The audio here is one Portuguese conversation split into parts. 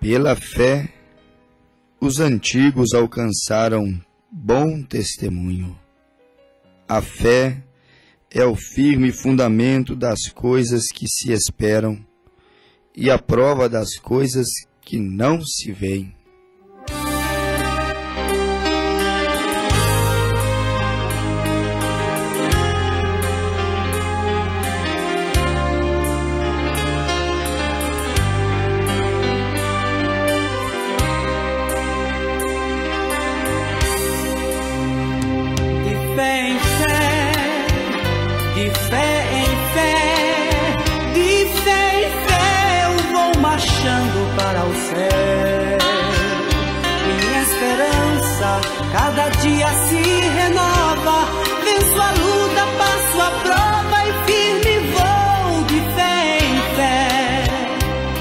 Pela fé, os antigos alcançaram bom testemunho. A fé é o firme fundamento das coisas que se esperam e a prova das coisas que não se veem. Cada dia se renova, venço a luta, passo a prova e firme vou de fé em fé.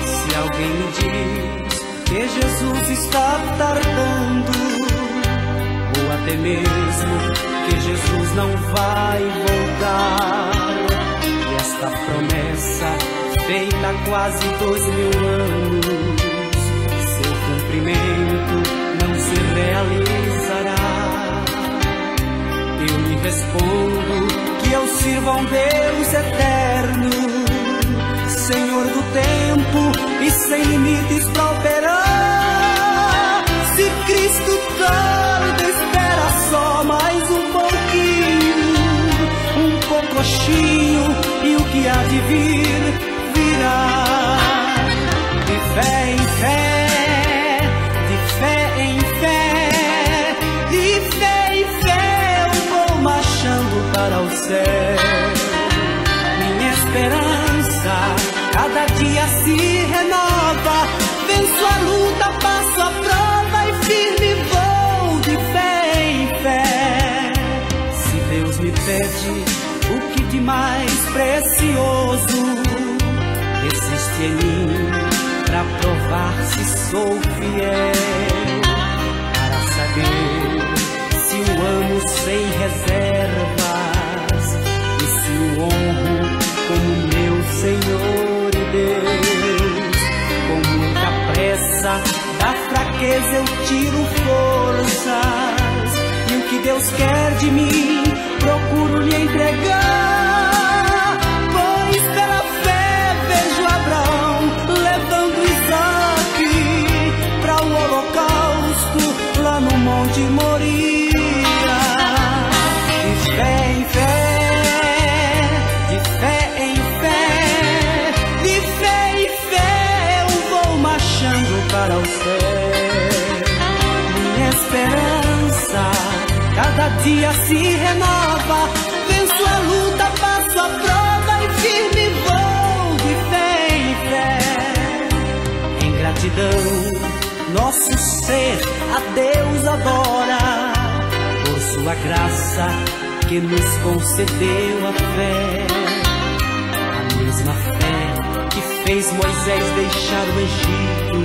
Se alguém me diz que Jesus está tardando, ou até mesmo que Jesus não vai voltar, e esta promessa feita há quase 2000 anos, seu cumprimento não se realizará. Eu lhe respondo que eu sirvo a um Deus eterno, Senhor do tempo e sem limites pra operar. Se Cristo tarda, espera só mais um pouquinho, e o que há de vir, virá. De fé em fé, de fé em fé, de fé em fé, eu vou marchando para o céu. Minha esperança cada dia se renova, venço a luta, passo a prova e firme vou de fé em fé. Se Deus me pede o que de mais precioso, existe em mim pra provar se sou fiel, para saber se o amo sem reservas e se o honro como meu Senhor e Deus. Com muita pressa da fraqueza eu tiro forças, e o que Deus quer de mim procuro lhe entregar. Pois pela fé vejo Abraão levando Isaque para o holocausto lá no Monte Moria. De fé em fé, de fé em fé, de fé em fé, eu vou marchando para o céu. Minha esperança cada dia se renova, venço a luta, passo a prova e firme vou de fé em fé. Em gratidão, nosso ser a Deus adora, por sua graça que nos concedeu a fé. A mesma fé que fez Moisés deixar o Egito,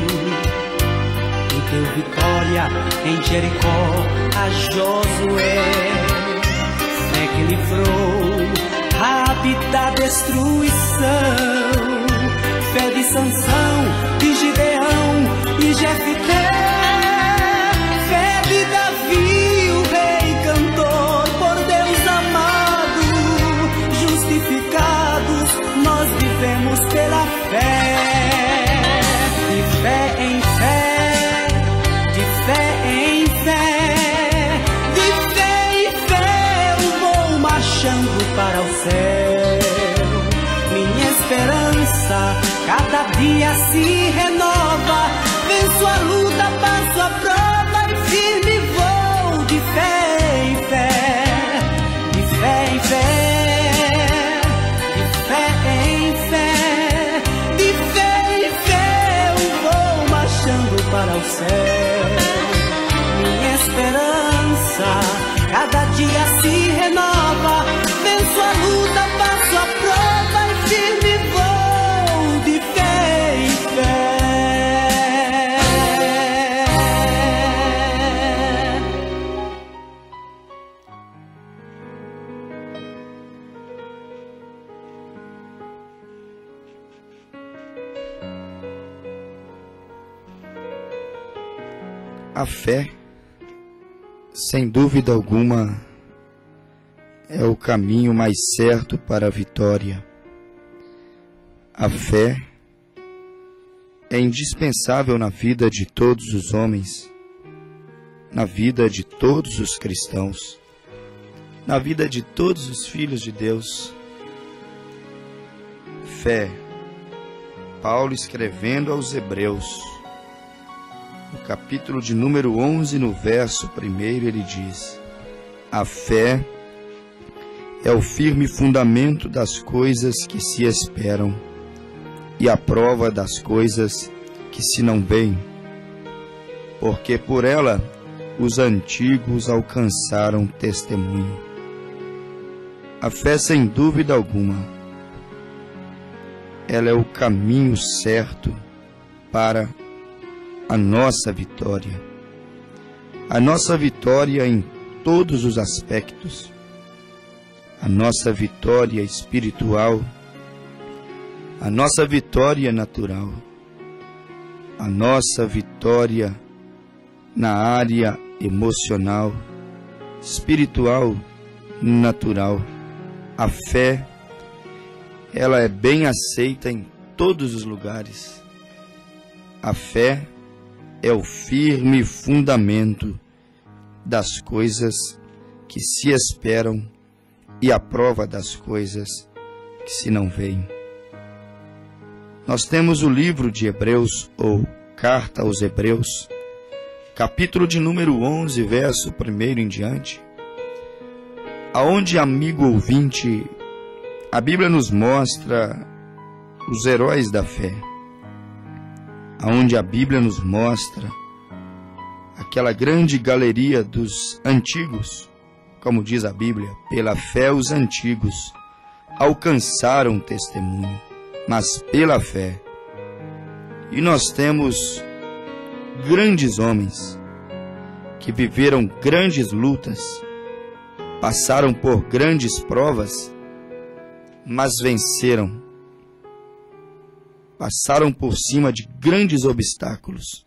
deu vitória em Jericó a Josué. Fé que livrou Rabi da destruição, fé de Sansão, de Gideão e Jefité, fé de Davi, o rei cantor, por Deus amado. Justificados nós vivemos pela fé. De fé em fé, de fé em fé, de fé em fé, eu vou marchando para o céu. Minha esperança cada dia se renova, venço a luta, passo a prova e firme vou de fé em fé. De fé em fé, de fé em fé, de fé em fé, eu vou marchando para o céu. Minha esperança cada dia se renova, venço a luta, passo a prova e firme vou de fé em fé. A fé, sem dúvida alguma, é o caminho mais certo para a vitória. A fé é indispensável na vida de todos os homens, na vida de todos os cristãos, na vida de todos os filhos de Deus. Fé. Paulo escrevendo aos Hebreus, no capítulo de número 11, no verso 1, ele diz: a fé é o firme fundamento das coisas que se esperam e a prova das coisas que se não veem, porque por ela os antigos alcançaram testemunho. A fé, sem dúvida alguma, ela é o caminho certo para a nossa vitória. A nossa vitória em todos os aspectos. A nossa vitória espiritual. A nossa vitória natural. A nossa vitória na área emocional, espiritual, natural. A fé, ela é bem aceita em todos os lugares. A fé é o firme fundamento das coisas que se esperam e a prova das coisas que se não veem. Nós temos o livro de Hebreus, ou Carta aos Hebreus, capítulo de número 11, verso 1 em diante, aonde, amigo ouvinte, a Bíblia nos mostra os heróis da fé, aonde a Bíblia nos mostra aquela grande galeria dos antigos, como diz a Bíblia, pela fé os antigos alcançaram testemunho, mas pela fé. E nós temos grandes homens que viveram grandes lutas, passaram por grandes provas, mas venceram. Passaram por cima de grandes obstáculos,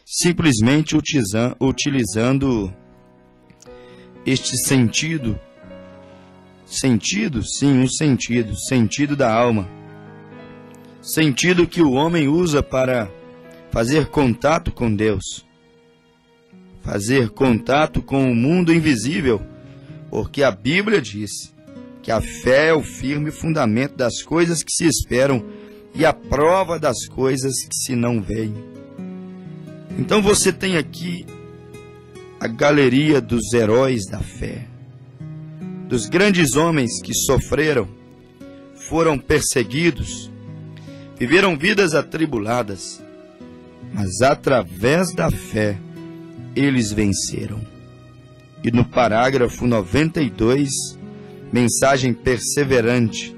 simplesmente utilizando este sentido da alma, sentido que o homem usa para fazer contato com Deus, fazer contato com o mundo invisível, porque a Bíblia diz que a fé é o firme fundamento das coisas que se esperam e a prova das coisas que se não veem. Então você tem aqui a galeria dos heróis da fé, dos grandes homens que sofreram, foram perseguidos, viveram vidas atribuladas, mas através da fé eles venceram. E no parágrafo 92, mensagem perseverante,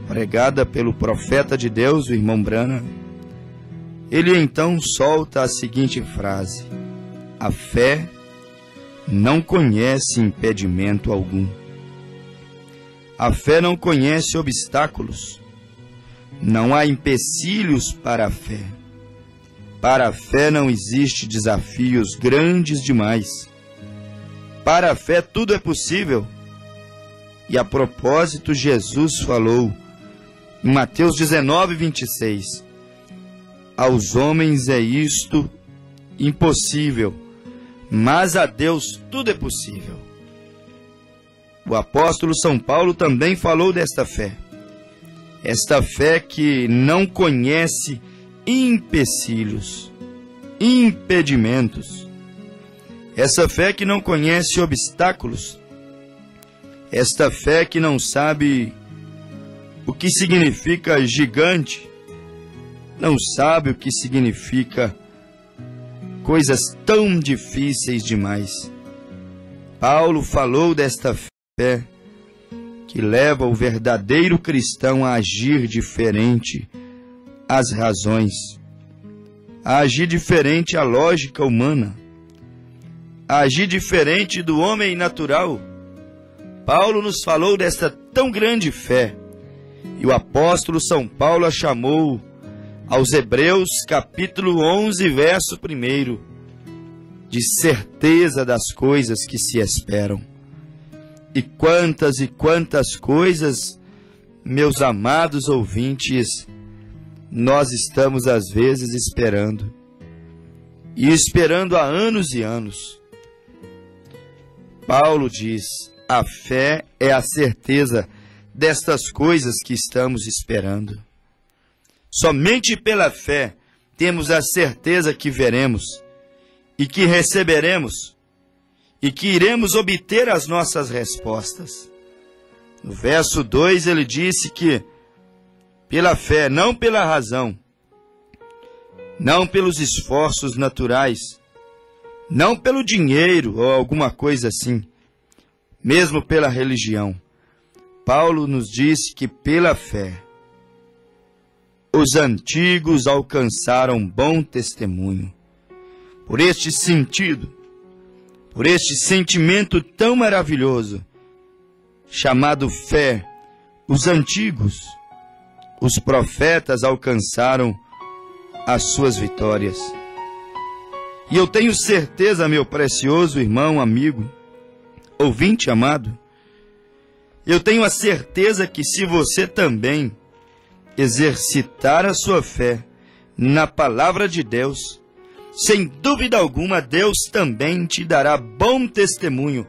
pregada pelo profeta de Deus, o irmão Branham, ele então solta a seguinte frase: a fé não conhece impedimento algum. A fé não conhece obstáculos. Não há empecilhos para a fé. Para a fé não existe desafios grandes demais. Para a fé tudo é possível. E a propósito, Jesus falou em Mateus 19, 26, aos homens é isto impossível, mas a Deus tudo é possível. O apóstolo São Paulo também falou desta fé. Esta fé que não conhece empecilhos, impedimentos. Essa fé que não conhece obstáculos. Esta fé que não sabe o que significa gigante, não sabe o que significa coisas tão difíceis demais. Paulo falou desta fé que leva o verdadeiro cristão a agir diferente às razões, a agir diferente à lógica humana, a agir diferente do homem natural. Paulo nos falou desta tão grande fé, e o apóstolo São Paulo a chamou aos Hebreus, capítulo 11, verso 1. de certeza das coisas que se esperam. E quantas coisas, meus amados ouvintes, nós estamos às vezes esperando. E esperando há anos e anos. Paulo diz: a fé é a certeza destas coisas que estamos esperando. Somente pela fé temos a certeza que veremos e que receberemos e que iremos obter as nossas respostas. No verso 2 ele disse que pela fé, não pela razão, não pelos esforços naturais, não pelo dinheiro ou alguma coisa assim, mesmo pela religião. Paulo nos disse que pela fé os antigos alcançaram bom testemunho. Por este sentido, por este sentimento tão maravilhoso, chamado fé, os antigos, os profetas alcançaram as suas vitórias. E eu tenho certeza, meu precioso irmão, amigo, ouvinte amado, eu tenho a certeza que se você também exercitar a sua fé na palavra de Deus, sem dúvida alguma, Deus também te dará bom testemunho.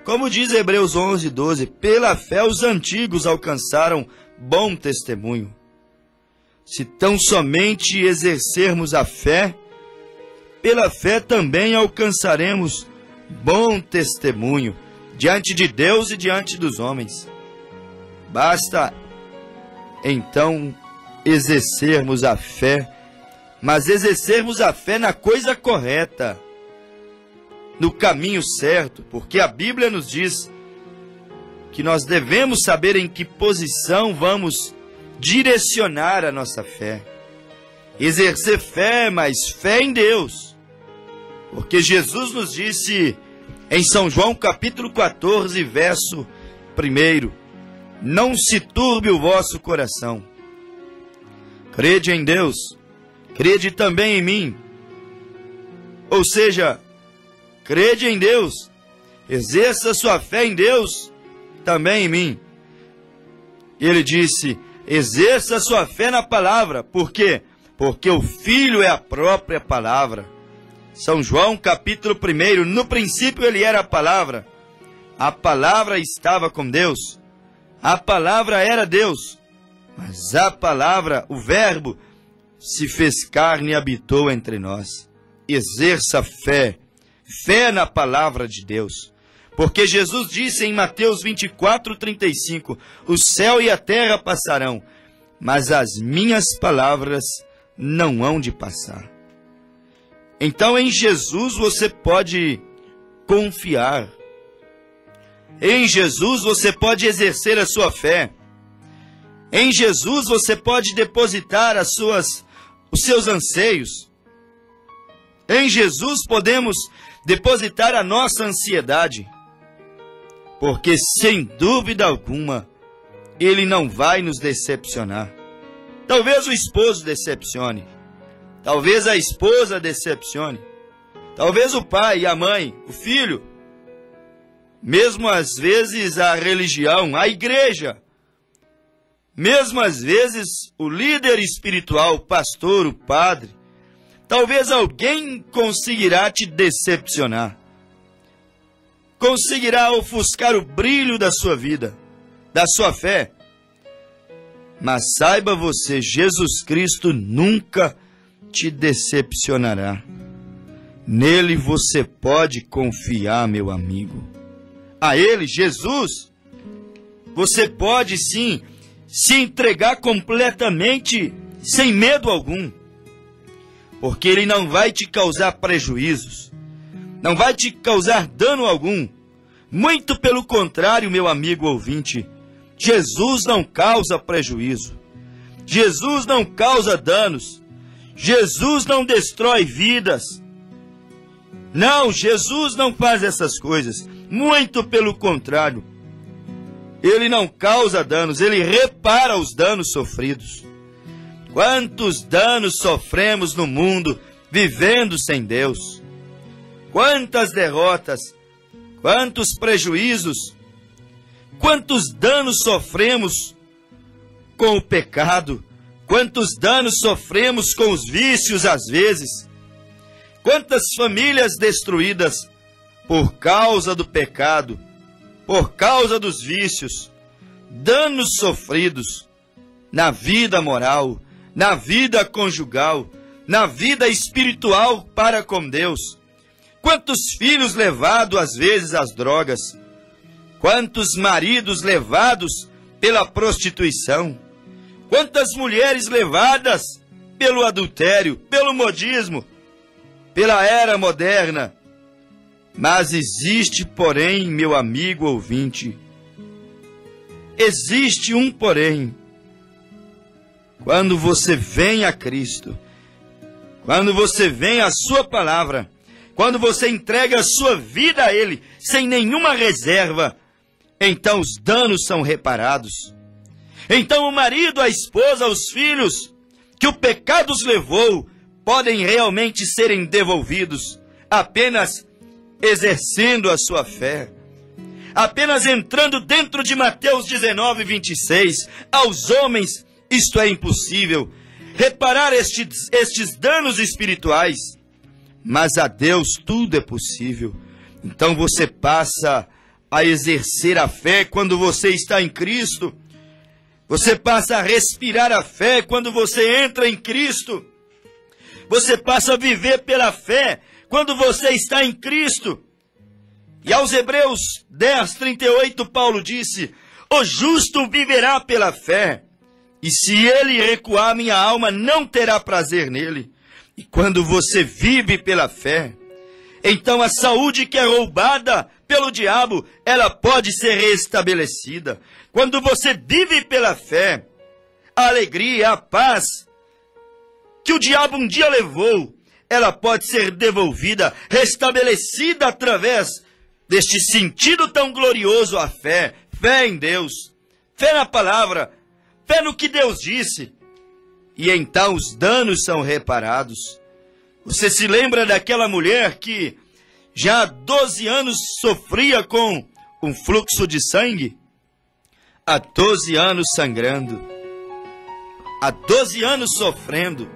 Como diz Hebreus 11:12, pela fé os antigos alcançaram bom testemunho. Se tão somente exercermos a fé, pela fé também alcançaremos bom testemunho diante de Deus e diante dos homens. Basta então exercermos a fé, mas exercermos a fé na coisa correta, no caminho certo, porque a Bíblia nos diz que nós devemos saber em que posição vamos direcionar a nossa fé. Exercer fé, mas fé em Deus. Porque Jesus nos disse em São João capítulo 14, verso 1, não se turbe o vosso coração. Crede em Deus, crede também em mim. Ou seja, crede em Deus, exerça sua fé em Deus, também em mim. Ele disse, exerça sua fé na palavra. Por quê? Porque o Filho é a própria palavra. São João capítulo 1, no princípio ele era a palavra estava com Deus, a palavra era Deus, mas a palavra, o verbo, se fez carne e habitou entre nós. Exerça fé, fé na palavra de Deus, porque Jesus disse em Mateus 24:35, o céu e a terra passarão, mas as minhas palavras não hão de passar. Então em Jesus você pode confiar. Em Jesus você pode exercer a sua fé. Em Jesus você pode depositar os seus anseios. Em Jesus podemos depositar a nossa ansiedade. Porque sem dúvida alguma, Ele não vai nos decepcionar. Talvez o esposo decepcione. Talvez a esposa decepcione. Talvez o pai, a mãe, o filho. Mesmo às vezes a religião, a igreja. Mesmo às vezes o líder espiritual, o pastor, o padre. Talvez alguém conseguirá te decepcionar. Conseguirá ofuscar o brilho da sua vida, da sua fé. Mas saiba você, Jesus Cristo nunca te decepcionará. Nele você pode confiar, meu amigo. A Ele, Jesus, você pode sim se entregar completamente, sem medo algum. Porque Ele não vai te causar prejuízos, não vai te causar dano algum. Muito pelo contrário, meu amigo ouvinte, Jesus não causa prejuízo. Jesus não causa danos. Jesus não destrói vidas. Não, Jesus não faz essas coisas. Muito pelo contrário. Ele não causa danos, Ele repara os danos sofridos. Quantos danos sofremos no mundo vivendo sem Deus? quantas derrotas, quantos prejuízos, quantos danos sofremos com o pecado, quantos danos sofremos com os vícios às vezes, quantas famílias destruídas por causa do pecado, por causa dos vícios, danos sofridos na vida moral, na vida conjugal, na vida espiritual para com Deus. Quantos filhos levados às vezes às drogas, quantos maridos levados pela prostituição, quantas mulheres levadas pelo adultério, pelo modismo, pela era moderna. Mas existe, porém, meu amigo ouvinte, existe um porém. Quando você vem a Cristo, quando você vem à sua palavra, quando você entrega a sua vida a Ele, sem nenhuma reserva, então os danos são reparados. Então o marido, a esposa, os filhos, que o pecado os levou, podem realmente serem devolvidos, apenas exercendo a sua fé, apenas entrando dentro de Mateus 19, 26, aos homens isto é impossível, reparar estes danos espirituais, mas a Deus tudo é possível. Então você passa a exercer a fé quando você está em Cristo, você passa a respirar a fé quando você entra em Cristo, você passa a viver pela fé quando você está em Cristo. E aos Hebreus 10, 38, Paulo disse: o justo viverá pela fé, e se ele recuar, minha alma não terá prazer nele. E quando você vive pela fé, então a saúde que é roubada pelo diabo, ela pode ser restabelecida. Quando você vive pela fé, a alegria, a paz que o diabo um dia levou, ela pode ser devolvida, restabelecida através deste sentido tão glorioso à fé. Fé em Deus, fé na palavra, fé no que Deus disse. E então os danos são reparados. Você se lembra daquela mulher que já há 12 anos sofria com um fluxo de sangue? Há 12 anos sangrando, há 12 anos sofrendo,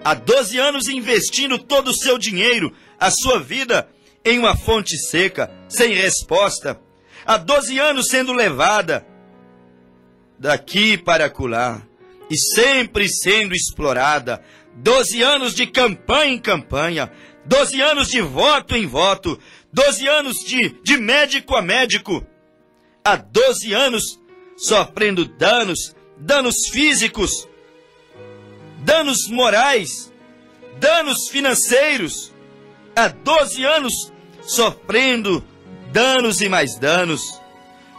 há 12 anos investindo todo o seu dinheiro, a sua vida, em uma fonte seca, sem resposta. Há 12 anos sendo levada daqui para acolá, e sempre sendo explorada. 12 anos de campanha em campanha, 12 anos de voto em voto, 12 anos de médico a médico. Há 12 anos sofrendo danos físicos, danos morais, danos financeiros. Há 12 anos sofrendo danos e mais danos,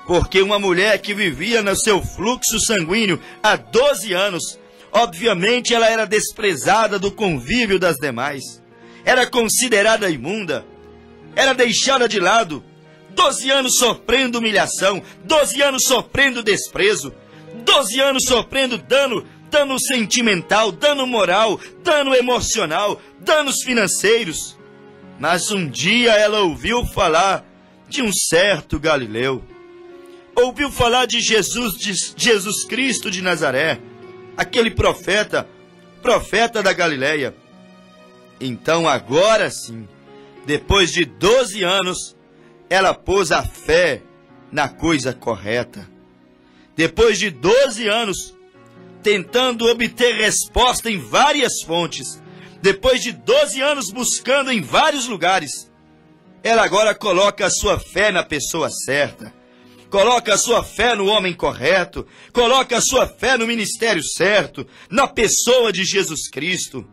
porque uma mulher que vivia no seu fluxo sanguíneo há 12 anos, obviamente ela era desprezada do convívio das demais, era considerada imunda, era deixada de lado. 12 anos sofrendo humilhação, 12 anos sofrendo desprezo, 12 anos sofrendo dano sentimental, dano moral, dano emocional, danos financeiros. Mas um dia ela ouviu falar de um certo Galileu, ouviu falar de Jesus Cristo de Nazaré, aquele profeta da Galileia. Então agora sim, depois de 12 anos, ela pôs a fé na coisa correta. Depois de 12 anos, tentando obter resposta em várias fontes, depois de 12 anos buscando em vários lugares, ela agora coloca a sua fé na pessoa certa, coloca a sua fé no homem correto, coloca a sua fé no ministério certo, na pessoa de Jesus Cristo.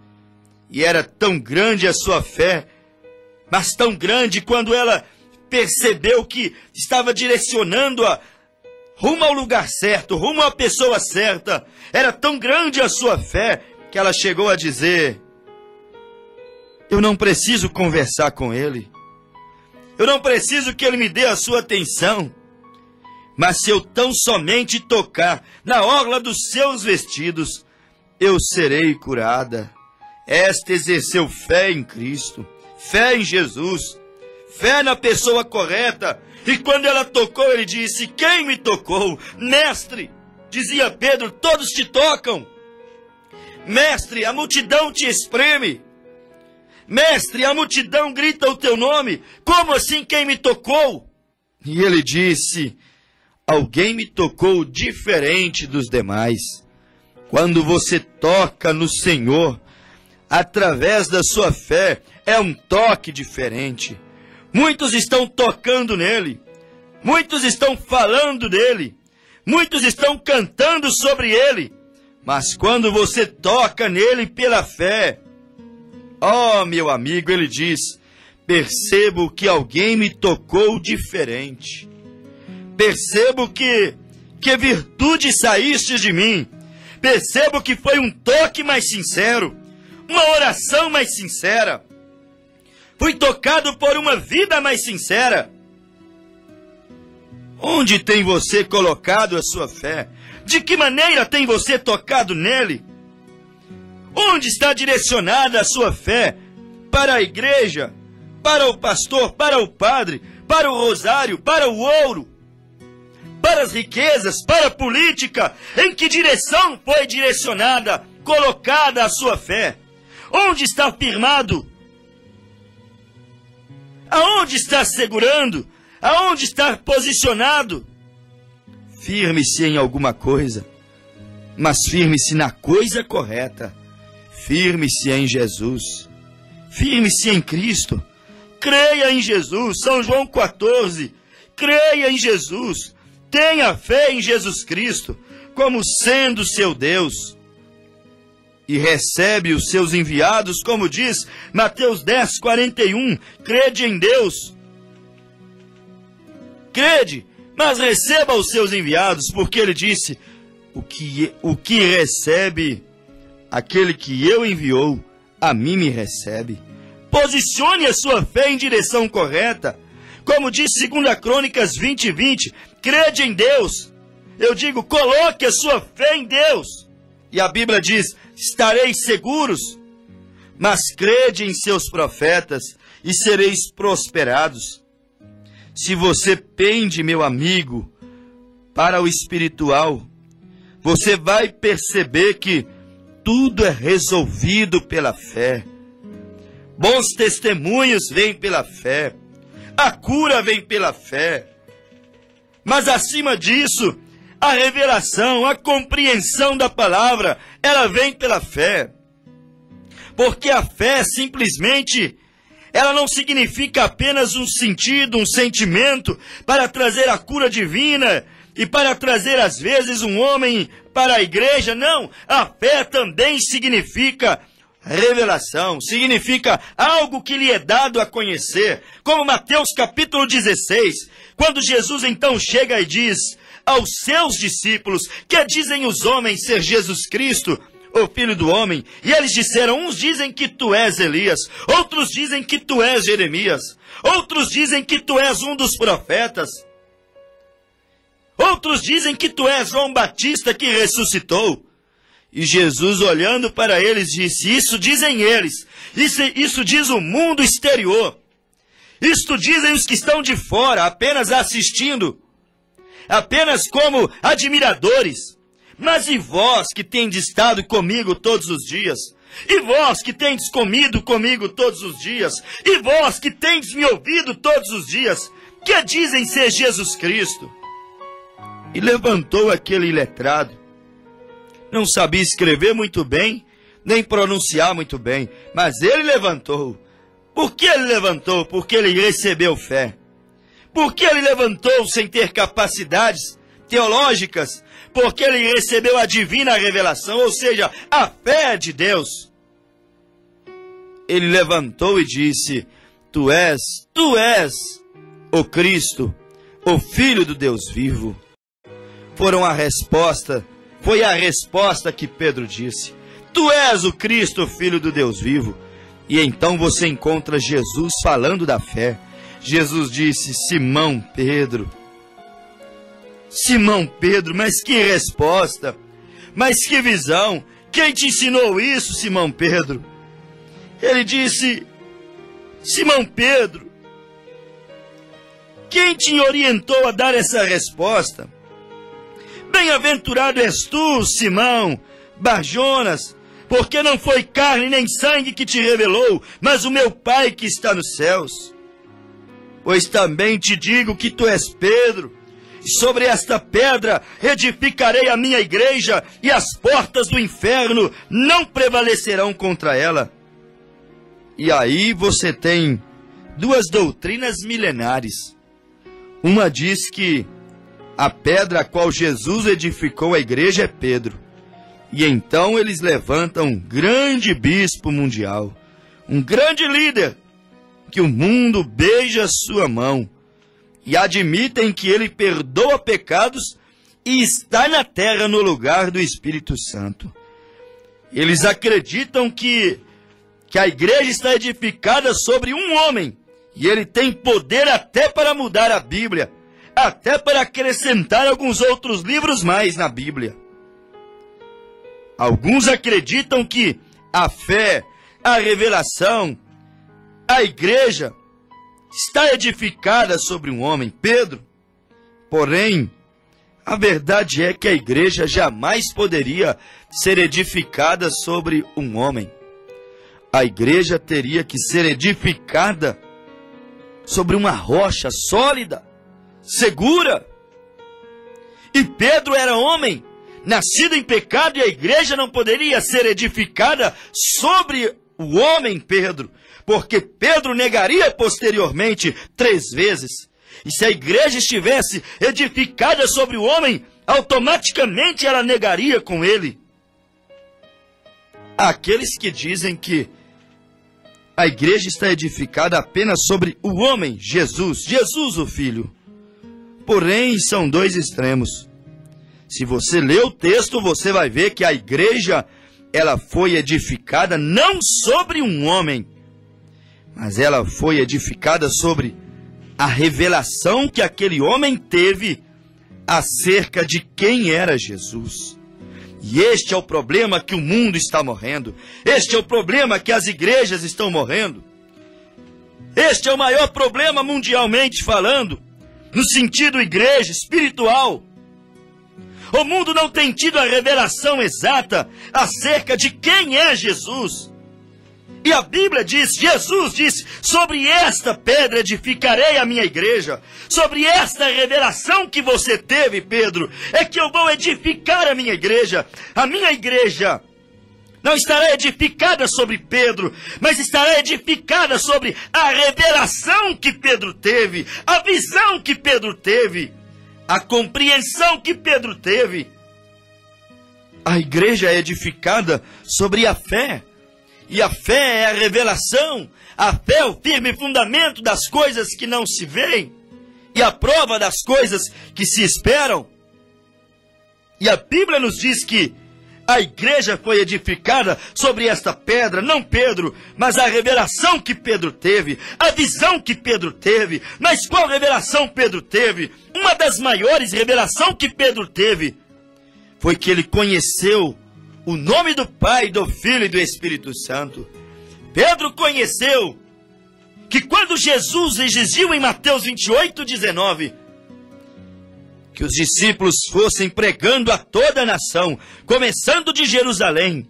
E era tão grande a sua fé, mas tão grande, quando ela percebeu que estava direcionando-a rumo ao lugar certo, rumo à pessoa certa. Era tão grande a sua fé que ela chegou a dizer: eu não preciso conversar com ele, eu não preciso que ele me dê a sua atenção, mas se eu tão somente tocar na orla dos seus vestidos, eu serei curada. Esta exerceu fé em Cristo, fé em Jesus, fé na pessoa correta. E quando ela tocou, ele disse: quem me tocou? Mestre, dizia Pedro, todos te tocam. Mestre, a multidão te espreme. Mestre, a multidão grita o teu nome. Como assim quem me tocou? E ele disse: alguém me tocou diferente dos demais. Quando você toca no Senhor, através da sua fé, é um toque diferente. Muitos estão tocando nele, muitos estão falando dele, muitos estão cantando sobre ele, mas quando você toca nele pela fé, oh, meu amigo, ele diz: percebo que alguém me tocou diferente. Percebo que virtude saíste de mim. Percebo que foi um toque mais sincero, uma oração mais sincera. Fui tocado por uma vida mais sincera. Onde tem você colocado a sua fé? De que maneira tem você tocado nele? Onde está direcionada a sua fé? Para a igreja? Para o pastor? Para o padre? Para o rosário? Para o ouro? Para as riquezas? Para a política? Em que direção foi direcionada, colocada a sua fé? Onde está firmado? Aonde está segurando? Aonde está posicionado? Firme-se em alguma coisa, mas firme-se na coisa correta. Firme-se em Jesus. Firme-se em Cristo. Creia em Jesus. São João 14. Creia em Jesus. Tenha fé em Jesus Cristo como sendo seu Deus. E recebe os seus enviados, como diz Mateus 10, 41. Crede em Deus. Crede, mas receba os seus enviados, porque ele disse: o que recebe aquele que eu enviou, a mim me recebe. Posicione a sua fé em direção correta. Como diz 2 Crônicas 20, 20. Crede em Deus. Eu digo, coloque a sua fé em Deus. E a Bíblia diz: estareis seguros, mas crede em seus profetas e sereis prosperados. Se você pende, meu amigo, para o espiritual, você vai perceber que tudo é resolvido pela fé. Bons testemunhos vêm pela fé. A cura vem pela fé. Mas acima disso, a revelação, a compreensão da palavra, ela vem pela fé. Porque a fé simplesmente, ela não significa apenas um sentido, um sentimento para trazer a cura divina e para trazer às vezes um homem para a igreja. Não, a fé também significa revelação, significa algo que lhe é dado a conhecer. Como Mateus capítulo 16, quando Jesus então chega e diz aos seus discípulos: que dizem os homens ser Jesus Cristo, o Filho do Homem? E eles disseram: uns dizem que tu és Elias, outros dizem que tu és Jeremias, outros dizem que tu és um dos profetas, outros dizem que tu és João Batista que ressuscitou. E Jesus, olhando para eles, disse: isso dizem eles, isso diz o mundo exterior, isto dizem os que estão de fora, apenas assistindo, apenas como admiradores. Mas e vós que tendes estado comigo todos os dias? E vós que tendes comido comigo todos os dias? E vós que tendes me ouvido todos os dias? Que dizem ser Jesus Cristo? E levantou aquele iletrado. Não sabia escrever muito bem, nem pronunciar muito bem, mas ele levantou. Por que ele levantou? Porque ele recebeu fé. Por que ele levantou sem ter capacidades teológicas? Porque ele recebeu a divina revelação, ou seja, a fé de Deus. Ele levantou e disse: tu és o Cristo, o Filho do Deus vivo. Foi a resposta que Pedro disse: tu és o Cristo, o Filho do Deus vivo. E então você encontra Jesus falando da fé. Jesus disse: Simão Pedro, mas que resposta, mas que visão, quem te ensinou isso, Simão Pedro? Ele disse: Simão Pedro, quem te orientou a dar essa resposta? Bem-aventurado és tu, Simão Barjonas, porque não foi carne nem sangue que te revelou, mas o meu Pai que está nos céus. Pois também te digo que tu és Pedro, e sobre esta pedra edificarei a minha igreja, e as portas do inferno não prevalecerão contra ela. E aí você tem duas doutrinas milenares. Uma diz que a pedra a qual Jesus edificou a igreja é Pedro. E então eles levantam um grande bispo mundial, um grande líder, que o mundo beija sua mão, e admitem que ele perdoa pecados e está na terra no lugar do Espírito Santo. Eles acreditam que a igreja está edificada sobre um homem, e ele tem poder até para mudar a Bíblia, até para acrescentar alguns outros livros mais na Bíblia. Alguns acreditam que a fé, a revelação, a igreja está edificada sobre um homem, Pedro. Porém, a verdade é que a igreja jamais poderia ser edificada sobre um homem. A igreja teria que ser edificada sobre uma rocha sólida, segura. E Pedro era homem, nascido em pecado, e a igreja não poderia ser edificada sobre o homem Pedro, porque Pedro negaria posteriormente 3 vezes. E se a igreja estivesse edificada sobre o homem, automaticamente ela negaria com ele. Há aqueles que dizem que a igreja está edificada apenas sobre o homem, Jesus o Filho. Porém, são 2 extremos. Se você ler o texto, você vai ver que a igreja, ela foi edificada não sobre um homem, mas ela foi edificada sobre a revelação que aquele homem teve acerca de quem era Jesus. E este é o problema que o mundo está morrendo. Este é o problema que as igrejas estão morrendo. Este é o maior problema mundialmente falando, no sentido igreja, espiritual. O mundo não tem tido a revelação exata acerca de quem é Jesus. E a Bíblia diz, Jesus disse, sobre esta pedra edificarei a minha igreja. Sobre esta revelação que você teve, Pedro, é que eu vou edificar a minha igreja. A minha igreja não estará edificada sobre Pedro, mas estará edificada sobre a revelação que Pedro teve, a visão que Pedro teve, a compreensão que Pedro teve. A igreja é edificada sobre a fé. E a fé é a revelação. A fé é o firme fundamento das coisas que não se veem. E a prova das coisas que se esperam. E a Bíblia nos diz que a igreja foi edificada sobre esta pedra, não Pedro, mas a revelação que Pedro teve, a visão que Pedro teve. Mas qual revelação Pedro teve? Uma das maiores revelações que Pedro teve foi que ele conheceu o nome do Pai, do Filho e do Espírito Santo. Pedro conheceu que quando Jesus exigiu em Mateus 28:19, que os discípulos fossem pregando a toda a nação, começando de Jerusalém,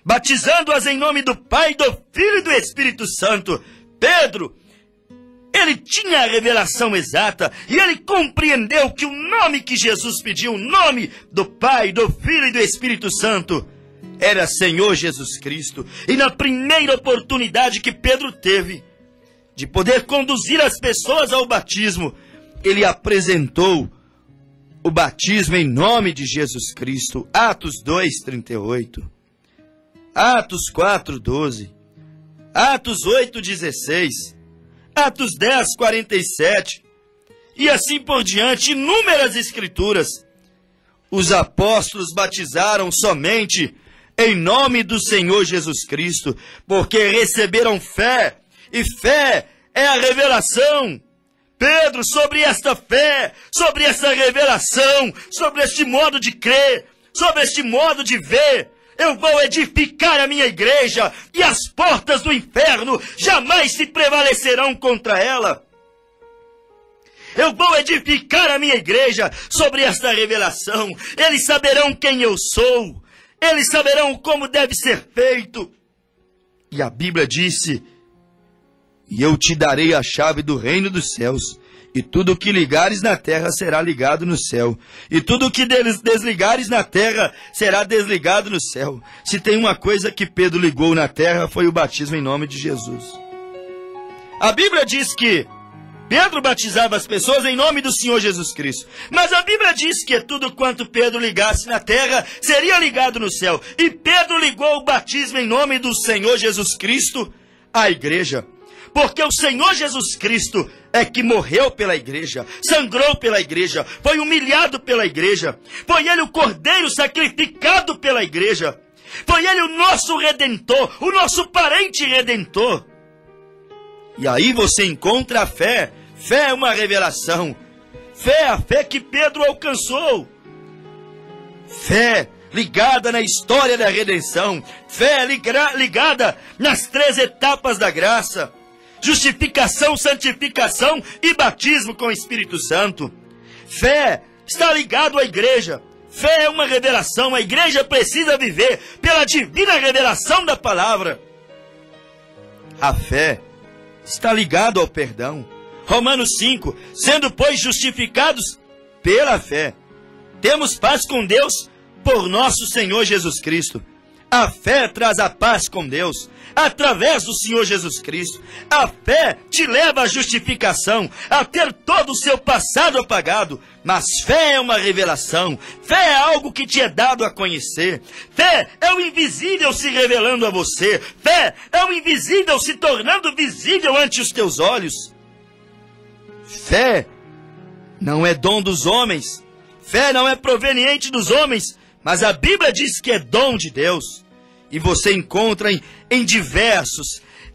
batizando-as em nome do Pai, do Filho e do Espírito Santo, Pedro, ele tinha a revelação exata, e ele compreendeu que o nome que Jesus pediu, o nome do Pai, do Filho e do Espírito Santo, era Senhor Jesus Cristo. E na primeira oportunidade que Pedro teve de poder conduzir as pessoas ao batismo, ele apresentou o batismo em nome de Jesus Cristo. Atos 2:38, Atos 4:12, Atos 8:16, Atos 10:47, e assim por diante, inúmeras escrituras. Os apóstolos batizaram somente em nome do Senhor Jesus Cristo, porque receberam fé, e fé é a revelação. Pedro, sobre esta fé, sobre essa revelação, sobre este modo de crer, sobre este modo de ver, eu vou edificar a minha igreja, e as portas do inferno jamais se prevalecerão contra ela. Eu vou edificar a minha igreja sobre esta revelação. Eles saberão quem eu sou. Eles saberão como deve ser feito. E a Bíblia disse: e eu te darei a chave do reino dos céus. E tudo o que ligares na terra será ligado no céu. E tudo o que desligares na terra será desligado no céu. Se tem uma coisa que Pedro ligou na terra, foi o batismo em nome de Jesus. A Bíblia diz que Pedro batizava as pessoas em nome do Senhor Jesus Cristo. Mas a Bíblia diz que tudo quanto Pedro ligasse na terra seria ligado no céu. E Pedro ligou o batismo em nome do Senhor Jesus Cristo à igreja. Porque o Senhor Jesus Cristo é que morreu pela igreja, sangrou pela igreja, foi humilhado pela igreja. Foi Ele o cordeiro sacrificado pela igreja. Foi Ele o nosso redentor, o nosso parente redentor. E aí você encontra a fé. Fé é uma revelação. Fé é a fé que Pedro alcançou. Fé ligada na história da redenção. Fé ligada nas 3 etapas da graça: justificação, santificação e batismo com o Espírito Santo. Fé está ligado à igreja. Fé é uma revelação. A igreja precisa viver pela divina revelação da palavra. A fé está ligado ao perdão. Romanos 5, sendo, pois, justificados pela fé, temos paz com Deus por nosso Senhor Jesus Cristo. A fé traz a paz com Deus, através do Senhor Jesus Cristo. A fé te leva à justificação, a ter todo o seu passado apagado. Mas fé é uma revelação. Fé é algo que te é dado a conhecer. Fé é o invisível se revelando a você. Fé é o invisível se tornando visível ante os teus olhos. Fé não é dom dos homens. Fé não é proveniente dos homens, mas a Bíblia diz que é dom de Deus. E você encontra em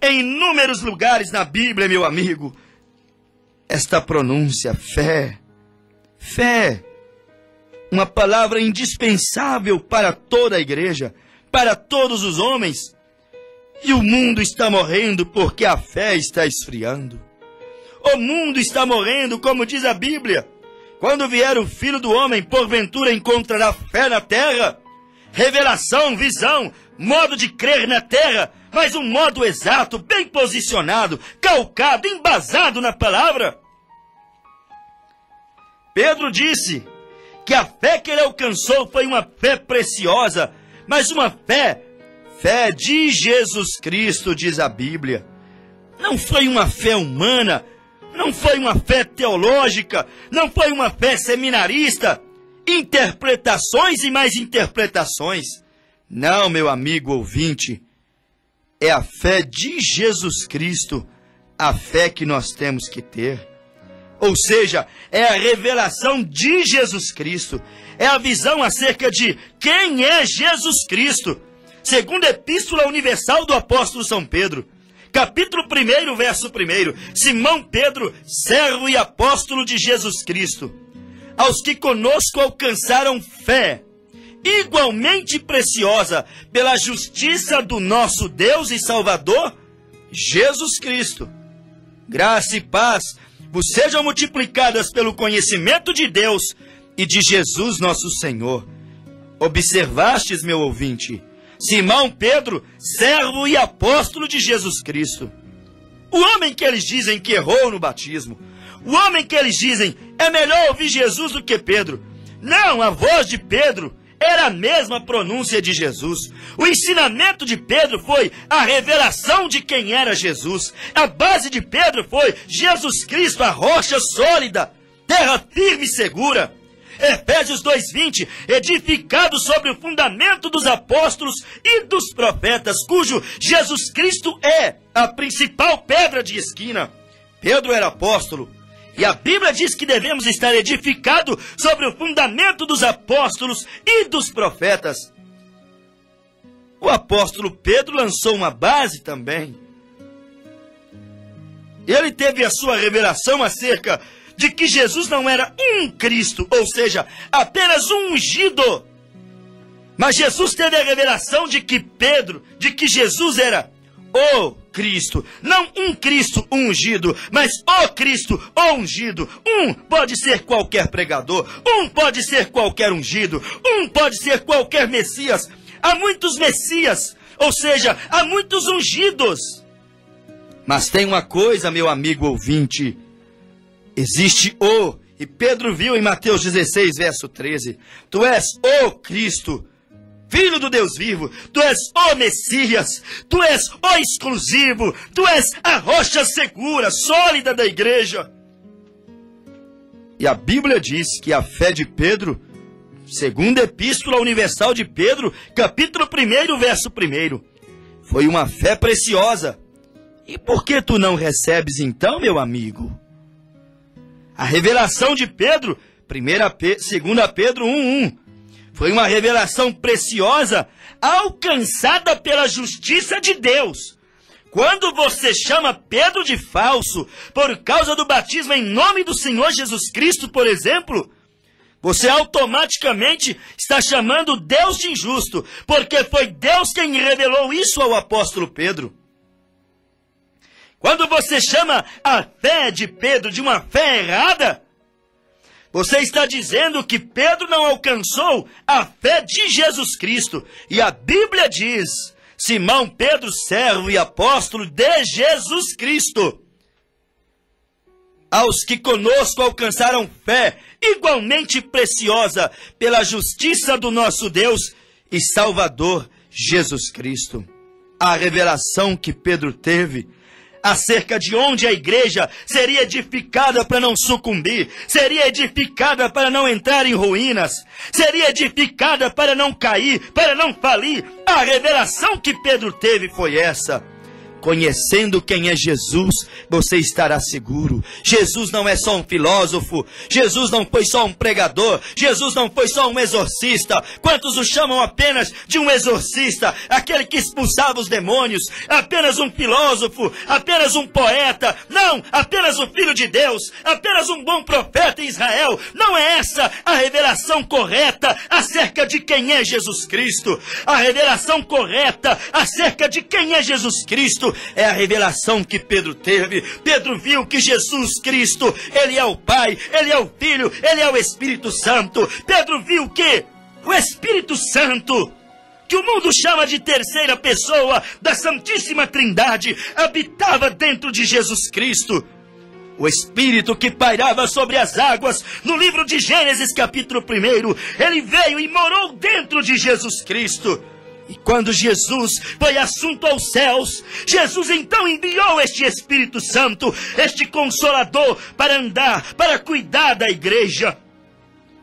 inúmeros lugares na Bíblia, meu amigo, esta pronúncia: fé. Fé, uma palavra indispensável para toda a igreja, para todos os homens. E o mundo está morrendo porque a fé está esfriando. O mundo está morrendo, como diz a Bíblia. Quando vier o Filho do Homem, porventura encontrará fé na terra? Revelação, visão, modo de crer na terra, mas um modo exato, bem posicionado, calcado, embasado na palavra. Pedro disse que a fé que ele alcançou foi uma fé preciosa, mas uma fé de Jesus Cristo, diz a Bíblia. Não foi uma fé humana, não foi uma fé teológica, não foi uma fé seminarista, interpretações e mais interpretações. Não, meu amigo ouvinte, é a fé de Jesus Cristo, a fé que nós temos que ter. Ou seja, é a revelação de Jesus Cristo, é a visão acerca de quem é Jesus Cristo. Segunda Epístola Universal do Apóstolo São Pedro, capítulo 1, verso 1. Simão Pedro, servo e apóstolo de Jesus Cristo, aos que conosco alcançaram fé, igualmente preciosa, pela justiça do nosso Deus e Salvador, Jesus Cristo. Graça e paz vos sejam multiplicadas pelo conhecimento de Deus e de Jesus nosso Senhor. Observastes, meu ouvinte, Simão Pedro, servo e apóstolo de Jesus Cristo. O homem que eles dizem que errou no batismo, o homem que eles dizem é melhor ouvir Jesus do que Pedro. Não, a voz de Pedro era a mesma pronúncia de Jesus. O ensinamento de Pedro foi a revelação de quem era Jesus. A base de Pedro foi Jesus Cristo, a rocha sólida, terra firme e segura. Efésios 2:20, edificado sobre o fundamento dos apóstolos e dos profetas, cujo Jesus Cristo é a principal pedra de esquina. Pedro era apóstolo, e a Bíblia diz que devemos estar edificados sobre o fundamento dos apóstolos e dos profetas. O apóstolo Pedro lançou uma base também. Ele teve a sua revelação acerca de que Jesus não era um Cristo, ou seja, apenas um ungido, Mas Jesus teve a revelação de que Jesus era o Cristo. Não um Cristo ungido, mas o Cristo ungido. Um pode ser qualquer pregador, um pode ser qualquer ungido, um pode ser qualquer Messias. Há muitos Messias, ou seja, há muitos ungidos. Mas tem uma coisa, meu amigo ouvinte, existe o, e Pedro viu em Mateus 16, verso 13, tu és o Cristo, Filho do Deus vivo, tu és o Messias, tu és o exclusivo, tu és a rocha segura, sólida da igreja. E a Bíblia diz que a fé de Pedro, segundo a Epístola Universal de Pedro, capítulo 1, verso 1, foi uma fé preciosa. E por que tu não recebes então, meu amigo? A revelação de Pedro, 2 Pedro 1:1, foi uma revelação preciosa, alcançada pela justiça de Deus. Quando você chama Pedro de falso, por causa do batismo em nome do Senhor Jesus Cristo, por exemplo, você automaticamente está chamando Deus de injusto, porque foi Deus quem revelou isso ao apóstolo Pedro. Quando você chama a fé de Pedro de uma fé errada, você está dizendo que Pedro não alcançou a fé de Jesus Cristo. E a Bíblia diz, Simão Pedro, servo e apóstolo de Jesus Cristo, aos que conosco alcançaram fé igualmente preciosa pela justiça do nosso Deus e Salvador Jesus Cristo. A revelação que Pedro teve acerca de onde a igreja seria edificada para não sucumbir, seria edificada para não entrar em ruínas, seria edificada para não cair, para não falir. A revelação que Pedro teve foi essa. Conhecendo quem é Jesus, você estará seguro. Jesus não é só um filósofo, Jesus não foi só um pregador, Jesus não foi só um exorcista. Quantos o chamam apenas de um exorcista, aquele que expulsava os demônios, apenas um filósofo, apenas um poeta? Não, apenas o Filho de Deus, apenas um bom profeta em Israel. Não é essa a revelação correta acerca de quem é Jesus Cristo. A revelação correta acerca de quem é Jesus Cristo é a revelação que Pedro teve. Pedro viu que Jesus Cristo, Ele é o Pai, Ele é o Filho, Ele é o Espírito Santo. Pedro viu que o Espírito Santo, que o mundo chama de terceira pessoa da Santíssima Trindade, habitava dentro de Jesus Cristo. O Espírito que pairava sobre as águas, no livro de Gênesis capítulo 1, Ele veio e morou dentro de Jesus Cristo. E quando Jesus foi assunto aos céus, Jesus então enviou este Espírito Santo, este Consolador, para andar, para cuidar da igreja.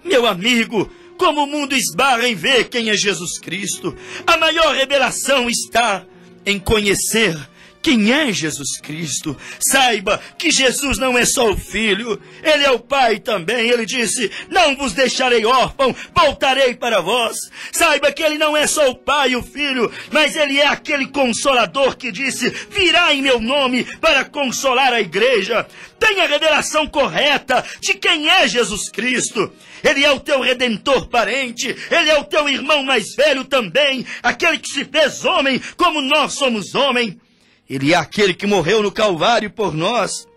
Meu amigo, como o mundo esbarra em ver quem é Jesus Cristo, a maior revelação está em conhecer quem é Jesus Cristo. Saiba que Jesus não é só o Filho, Ele é o Pai também. Ele disse, não vos deixarei órfão, voltarei para vós. Saiba que Ele não é só o Pai e o Filho, mas Ele é aquele Consolador que disse, virá em meu nome para consolar a igreja. Tenha a revelação correta de quem é Jesus Cristo. Ele é o teu Redentor parente, Ele é o teu irmão mais velho também, aquele que se fez homem como nós somos homem. Ele é aquele que morreu no Calvário por nós.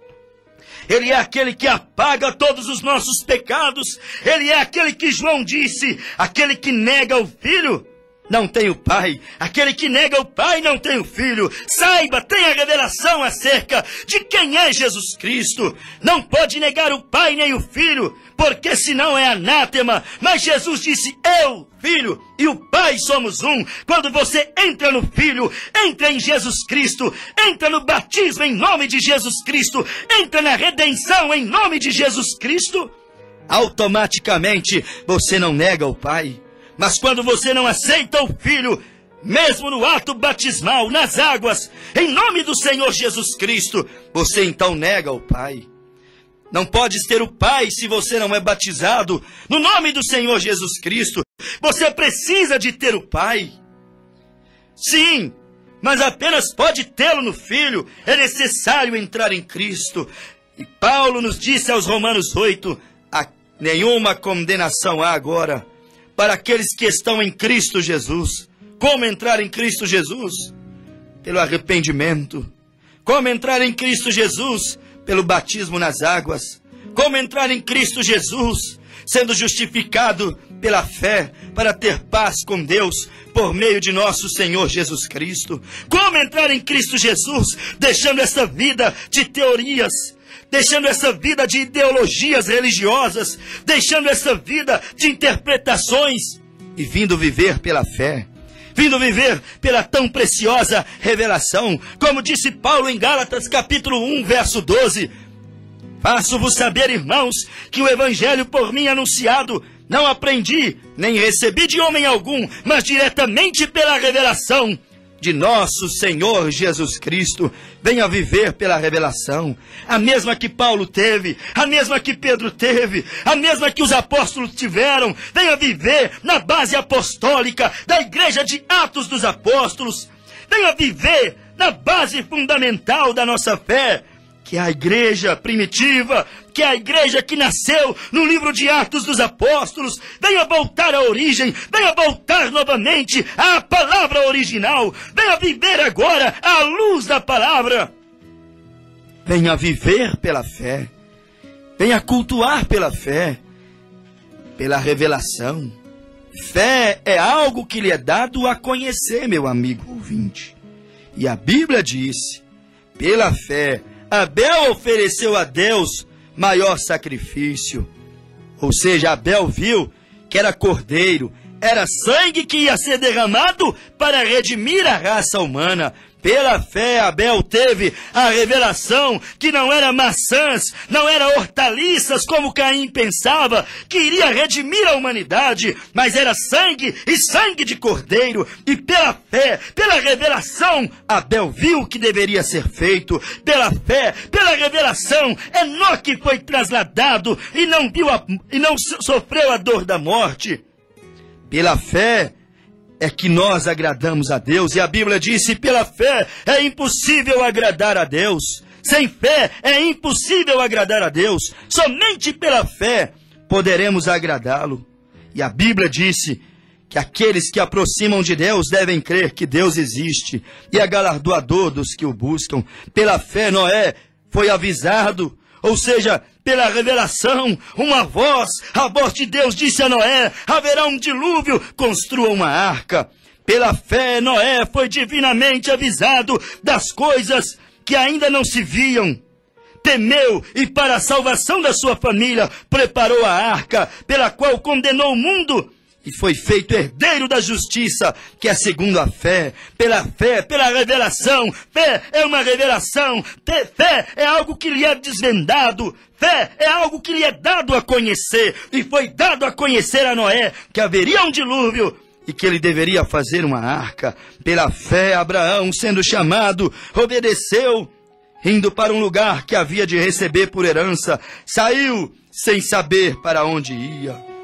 Ele é aquele que apaga todos os nossos pecados. Ele é aquele que João disse, aquele que nega o Filho não tem o Pai. Aquele que nega o Pai não tem o Filho. Saiba, tenha revelação acerca de quem é Jesus Cristo. Não pode negar o Pai nem o Filho, porque senão é anátema. Mas Jesus disse, eu, Filho e o Pai somos um. Quando você entra no Filho, entra em Jesus Cristo, entra no batismo em nome de Jesus Cristo, entra na redenção em nome de Jesus Cristo, automaticamente você não nega o Pai. Mas quando você não aceita o Filho, mesmo no ato batismal, nas águas, em nome do Senhor Jesus Cristo, você então nega o Pai. Não podes ter o Pai se você não é batizado no nome do Senhor Jesus Cristo. Você precisa de ter o Pai. Sim, mas apenas pode tê-lo no Filho. É necessário entrar em Cristo. E Paulo nos disse aos Romanos 8, nenhuma condenação há agora para aqueles que estão em Cristo Jesus. Como entrar em Cristo Jesus? Pelo arrependimento. Como entrar em Cristo Jesus? Pelo batismo nas águas. Como entrar em Cristo Jesus? Sendo justificado pela fé, para ter paz com Deus, por meio de nosso Senhor Jesus Cristo. Como entrar em Cristo Jesus? Deixando essa vida de teorias, deixando essa vida de ideologias religiosas, deixando essa vida de interpretações, e vindo viver pela fé, vindo viver pela tão preciosa revelação, como disse Paulo em Gálatas capítulo 1, verso 12, faço-vos saber, irmãos, que o evangelho por mim anunciado não aprendi, nem recebi de homem algum, mas diretamente pela revelação de nosso Senhor Jesus Cristo. Venha viver pela revelação, a mesma que Paulo teve, a mesma que Pedro teve, a mesma que os apóstolos tiveram. Venha viver na base apostólica da igreja de Atos dos Apóstolos. Venha viver na base fundamental da nossa fé, que é a igreja primitiva, que é a igreja que nasceu no livro de Atos dos Apóstolos. Venha voltar à origem, venha voltar novamente à palavra original, venha viver agora à luz da palavra. Venha viver pela fé, venha cultuar pela fé, pela revelação. Fé é algo que lhe é dado a conhecer, meu amigo ouvinte. E a Bíblia diz, pela fé, Abel ofereceu a Deus maior sacrifício. Ou seja, Abel viu que era cordeiro, era sangue que ia ser derramado para redimir a raça humana. Pela fé, Abel teve a revelação que não era maçãs, não era hortaliças como Caim pensava, que iria redimir a humanidade, mas era sangue e sangue de cordeiro. E pela fé, pela revelação, Abel viu o que deveria ser feito. Pela fé, pela revelação, Enoque foi trasladado e não sofreu a dor da morte. Pela fé é que nós agradamos a Deus, e a Bíblia disse, pela fé é impossível agradar a Deus. Sem fé é impossível agradar a Deus. Somente pela fé poderemos agradá-lo. E a Bíblia disse que aqueles que aproximam de Deus devem crer que Deus existe e é galardoador dos que o buscam. Pela fé Noé foi avisado, ou seja, pela revelação, a voz de Deus disse a Noé, haverá um dilúvio, construa uma arca. Pela fé, Noé foi divinamente avisado das coisas que ainda não se viam. Temeu e para a salvação da sua família preparou a arca, pela qual condenou o mundo e foi feito herdeiro da justiça, que é segundo a fé. Pela fé, pela revelação. Fé é uma revelação. Fé é algo que lhe é desvendado. Fé é algo que lhe é dado a conhecer. E foi dado a conhecer a Noé que haveria um dilúvio e que ele deveria fazer uma arca. Pela fé, Abraão, sendo chamado, obedeceu, indo para um lugar que havia de receber por herança, saiu sem saber para onde ia.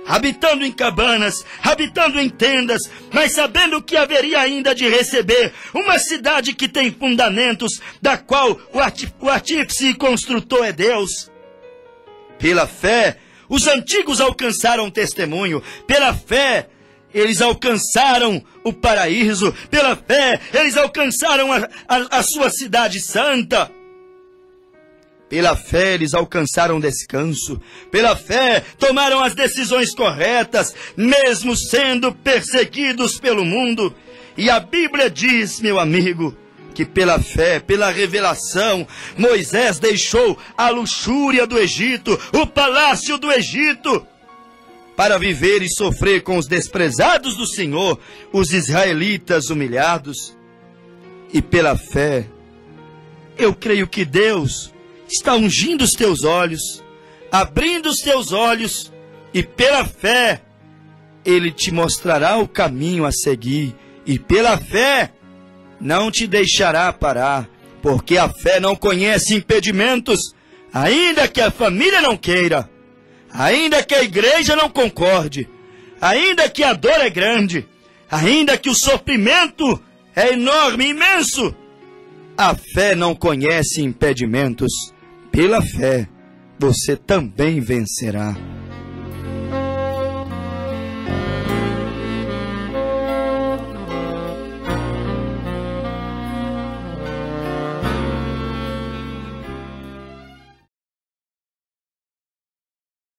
Habitando em cabanas, habitando em tendas, mas sabendo que haveria ainda de receber uma cidade que tem fundamentos, da qual o artífice e construtor é Deus. Pela fé, os antigos alcançaram testemunho. Pela fé, eles alcançaram o paraíso. Pela fé, eles alcançaram a sua cidade santa. Pela fé, eles alcançaram descanso. Pela fé, tomaram as decisões corretas, mesmo sendo perseguidos pelo mundo. E a Bíblia diz, meu amigo, que pela fé, pela revelação, Moisés deixou a luxúria do Egito, o palácio do Egito, para viver e sofrer com os desprezados do Senhor, os israelitas humilhados. E pela fé, eu creio que Deus está ungindo os teus olhos, abrindo os teus olhos, e pela fé, Ele te mostrará o caminho a seguir, e pela fé, não te deixará parar, porque a fé não conhece impedimentos, ainda que a família não queira, ainda que a igreja não concorde, ainda que a dor é grande, ainda que o sofrimento é enorme, imenso, a fé não conhece impedimentos. Pela fé, você também vencerá.